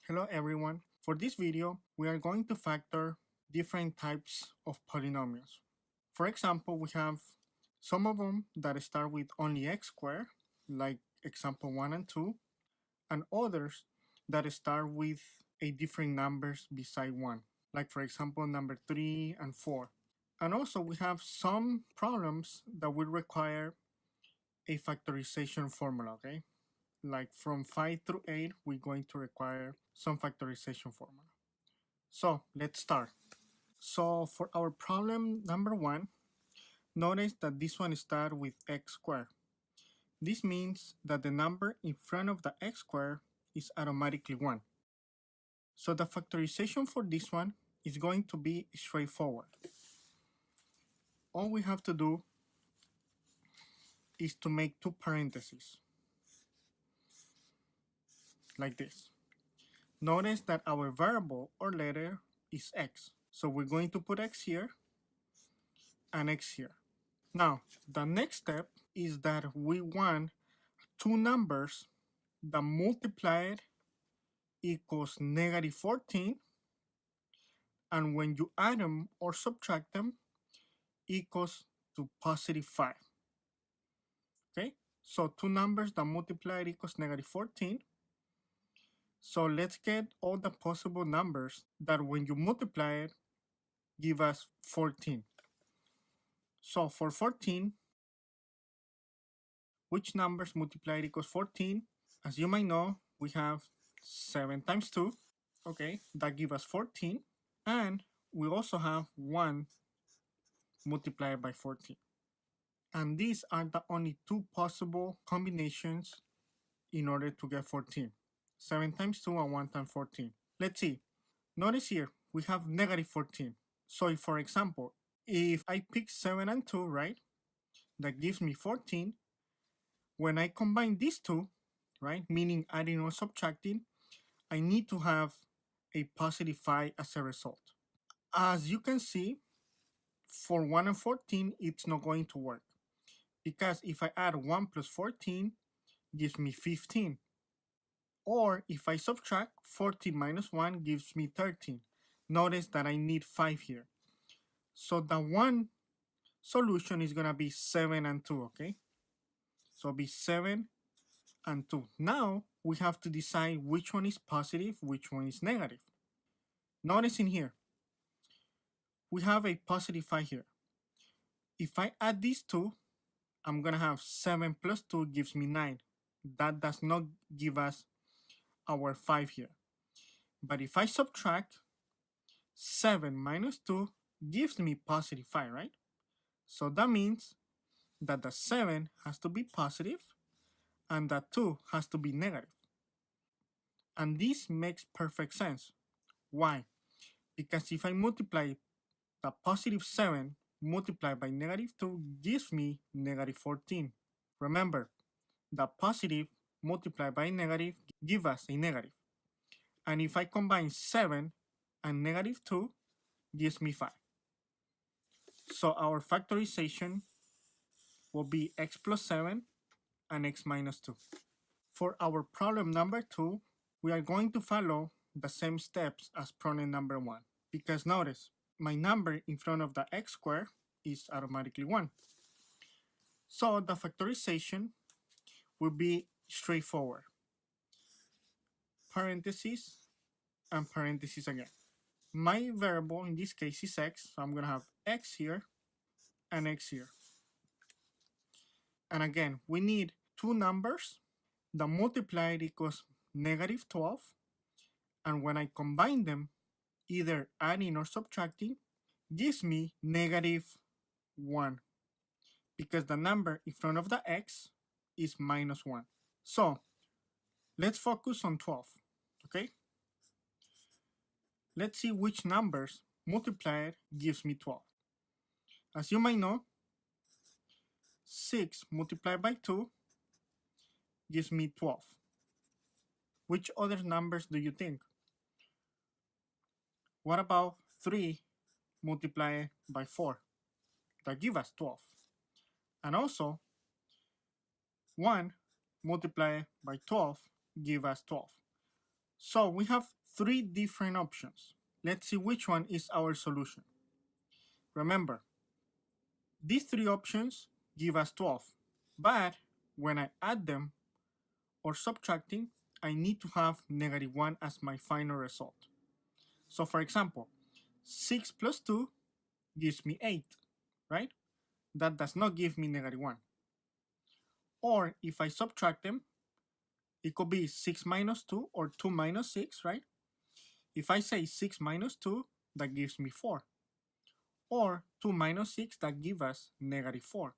Hello everyone. For this video, we are going to factor different types of polynomials. For example, we have some of them that start with only x squared, like example 1 and 2, and others that start with a different numbers beside 1, like for example number 3 and 4. And also we have some problems that will require a factorization formula, okay? Like from 5 through 8, we're going to require some factorization formula. So let's start. So for our problem number 1, notice that this one starts with x squared. This means that the number in front of the x squared is automatically 1. So the factorization for this one is going to be straightforward. All we have to do is to make two parentheses, like this. Notice that our variable or letter is x. So we're going to put x here and x here. Now, the next step is that we want two numbers that multiplied equals negative 14, and when you add them or subtract them, equals to positive 5. Okay, so two numbers that multiplied equals negative 14. So let's get all the possible numbers that when you multiply it, give us 14. So for 14, which numbers multiplied equals 14? As you might know, we have 7 times 2. Okay, that gives us 14. And we also have 1 multiplied by 14. And these are the only two possible combinations in order to get 14. 7 times 2 and 1 times 14. Let's see. Notice here, we have negative 14. So if, for example, if I pick 7 and 2, right, that gives me 14. When I combine these two, right, meaning adding or subtracting, I need to have a positive 5 as a result. As you can see, for 1 and 14, it's not going to work. Because if I add 1 plus 14, gives me 15. Or if I subtract, 14 minus 1 gives me 13. Notice that I need 5 here. So the one solution is going to be 7 and 2, okay? So it'll be 7 and 2. Now we have to decide which one is positive, which one is negative. Notice in here, we have a positive 5 here. If I add these two, I'm going to have 7 plus 2 gives me 9. That does not give us our 5 here. But if I subtract, 7 minus 2 gives me positive 5, right? So that means that the 7 has to be positive and the 2 has to be negative. And this makes perfect sense. Why? Because if I multiply the positive 7 multiplied by negative 2 gives me negative 14. Remember, the positive multiplied by negative gives us a negative. And if I combine 7 and negative 2, gives me 5. So our factorization will be x plus 7 and x minus 2. For our problem number 2, we are going to follow the same steps as problem number 1. Because notice, my number in front of the x squared is automatically 1. So the factorization will be straightforward. Parentheses and parentheses again. My variable in this case is x, so I'm going to have x here and x here. And again, we need two numbers that multiplied equals negative 12. And when I combine them, either adding or subtracting, gives me negative 1. Because the number in front of the x is minus 1. So let's focus on 12, okay? Let's see which numbers multiplied gives me 12. As you might know, 6 multiplied by 2 gives me 12. Which other numbers do you think? What about 3 multiplied by 4? That gives us 12. And also, 1 multiplied by 12 gives us 12. So we have three different options. Let's see which one is our solution. Remember, these three options give us 12, but when I add them or subtracting, I need to have -1 as my final result. So for example, 6 plus 2 gives me 8, right? That does not give me -1. Or if I subtract them, it could be 6 minus 2 or 2 minus 6, right? If I say 6 minus 2, that gives me 4. Or 2 minus 6, that gives us -4.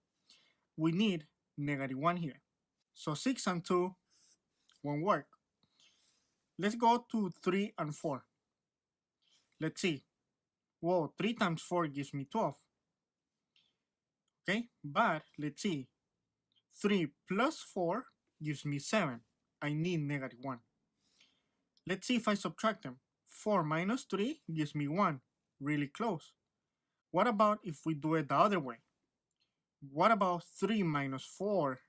We need -1 here. So 6 and 2 won't work. Let's go to 3 and 4. Let's see. Whoa, 3 times 4 gives me 12. Okay, but let's see. 3 plus 4 gives me 7. I need -1. Let's see if I subtract them. 4 minus 3 gives me 1. Really close. What about if we do it the other way? What about 3 minus 4?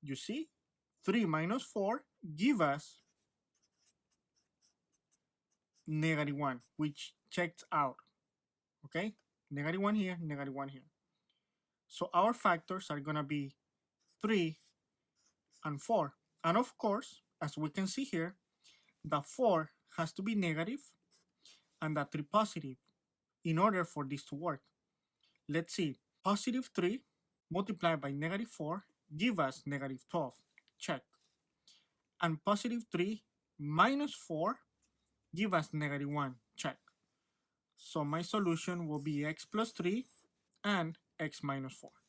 You see? 3 minus 4 give us -1, which checks out. Okay? -1 here, -1 here. So our factors are going to be 3 and 4. And of course, as we can see here, the 4 has to be negative and the 3 positive in order for this to work. Let's see, positive 3 multiplied by -4 give us -12. Check. And positive 3 minus 4 give us -1. Check. So my solution will be x plus 3 and x minus 4.